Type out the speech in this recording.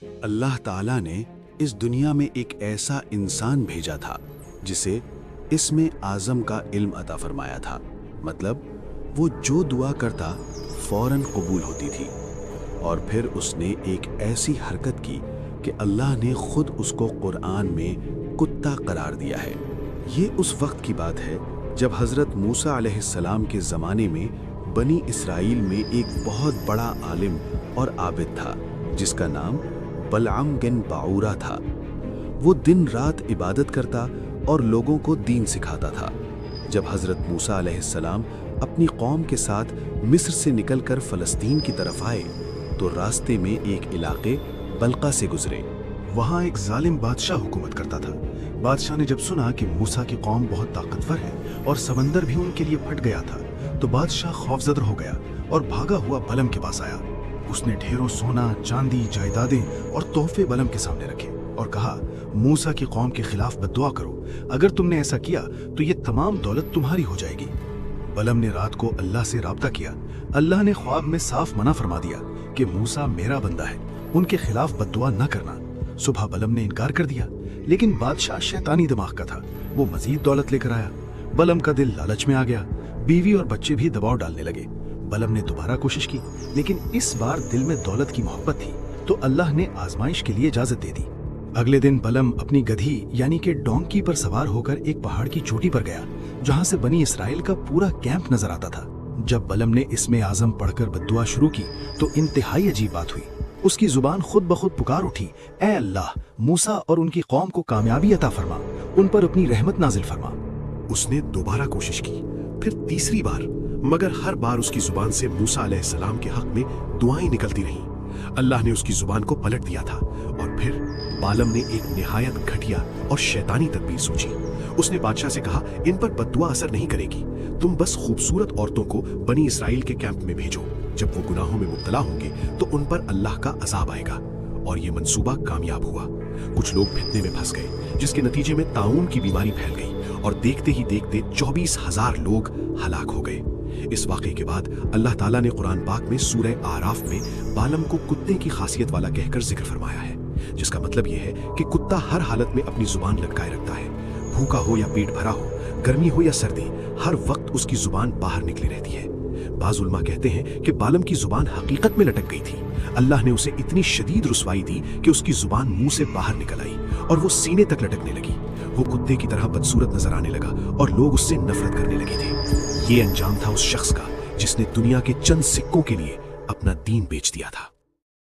اللہ تعالیٰ نے اس دنیا میں ایک ایسا انسان بھیجا تھا جسے اسم اعظم کا علم عطا فرمایا تھا، مطلب وہ جو دعا کرتا فوراً قبول ہوتی تھی۔ اور پھر اس نے ایک ایسی حرکت کی کہ اللہ نے خود اس کو قرآن میں کتا قرار دیا ہے۔ یہ اس وقت کی بات ہے جب حضرت موسیٰ علیہ السلام کے زمانے میں بنی اسرائیل میں ایک بہت بڑا عالم اور عابد تھا جس کا نام بلعام بن باعورہ تھا۔ وہ دن رات عبادت کرتا اور لوگوں کو دین سکھاتا تھا۔ جب حضرت موسیٰ علیہ السلام اپنی قوم کے ساتھ مصر سے نکل کر فلسطین کی طرف آئے تو راستے میں ایک علاقے بلقا سے گزرے۔ وہاں ایک ظالم بادشاہ حکومت کرتا تھا۔ بادشاہ نے جب سنا کہ موسیٰ کی قوم بہت طاقتور ہے اور سمندر بھی ان کے لیے پھٹ گیا تھا تو بادشاہ خوفزدہ ہو گیا اور بھاگا ہوا بلم کے پاس آیا۔ اس نے ڈھیروں سونا، چاندی، جائیدادیں اور تحفے بلم کے سامنے رکھے اور کہا، موسیٰ کی قوم کے خلاف بددعا کرو، اگر تم نے ایسا کیا تو یہ تمام دولت تمہاری ہو جائے گی۔ بلم نے رات کو اللہ سے رابطہ کیا۔ اللہ نے خواب میں صاف منع فرما دیا کہ موسیٰ میرا بندہ ہے، ان کے خلاف بددعا نہ کرنا۔ صبح بلم نے انکار کر دیا، لیکن بادشاہ شیطانی دماغ کا تھا، وہ مزید دولت لے کر آیا۔ بلم کا دل لالچ میں آ گیا، بیوی اور بچے بھی دباؤ ڈالنے لگے۔ بلم نے دوبارہ کوشش کی، لیکن اس بار دل میں دولت کی محبت تھی تو اللہ نے آزمائش کے لیے اجازت دے دی۔ اگلے دن بلم اپنی گدھی یعنی کہ ڈونکی پر سوار ہو کر ایک پہاڑ کی چوٹی پر گیا جہاں سے بنی اسرائیل کا پورا کیمپ نظر آتا تھا۔ جب بلم نے اسم اعظم پڑھ کر بددعا شروع کی تو انتہائی عجیب بات ہوئی۔ اس کی زبان خود بخود پکار اٹھی، اے اللہ، موسیٰ اور ان کی قوم کو کامیابی عطا فرما، ان پر اپنی رحمت نازل فرما۔ اس نے دوبارہ کوشش کی، پھر تیسری بار، مگر ہر بار اس کی زبان سے موسیٰ علیہ السلام کے حق میں دعائیں نکلتی رہیں۔ اللہ نے اس کی زبان کو پلٹ دیا تھا اور پھر بالم نے ایک نہایت گھٹیا اور شیطانی تدبیر سوچی۔ اس نے بادشاہ سے کہا، ان پر بددعا اثر نہیں کرے گی، تم بس خوبصورت عورتوں کو بنی اسرائیل کے کیمپ میں بھیجو، جب وہ گناہوں میں مبتلا ہوں گے تو ان پر اللہ کا عذاب آئے گا۔ اور یہ منصوبہ کامیاب ہوا۔ کچھ لوگ فتنے میں پھنس گئے جس کے نتیجے میں طاعون کی بیماری پھیل گئی اور دیکھتے ہی دیکھتے 24,000 لوگ ہلاک ہو گئے۔ اس واقعے کے بعد اللہ تعالیٰ نے قرآن پاک میں سورہ اعراف میں بالم کو کتے کی خاصیت والا کہہ کر ذکر فرمایا ہے، جس کا مطلب یہ ہے کہ کتا ہر حالت میں اپنی زبان لٹکائے رکھتا ہے، بھوکا ہو یا پیٹ بھرا ہو، گرمی ہو یا سردی، ہر وقت اس کی زبان باہر نکلی رہتی ہے۔ بعض علماء کہتے ہیں کہ بالم کی زبان حقیقت میں لٹک گئی تھی، اللہ نے اسے اتنی شدید رسوائی دی کہ اس کی زبان منہ سے باہر نکل آئی اور وہ سینے تک لٹکنے لگی۔ وہ کتے کی طرح بدصورت نظر آنے لگا اور لوگ اس سے نفرت کرنے لگے تھے۔ یہ انجام تھا اس شخص کا جس نے دنیا کے چند سکوں کے لیے اپنا دین بیچ دیا تھا۔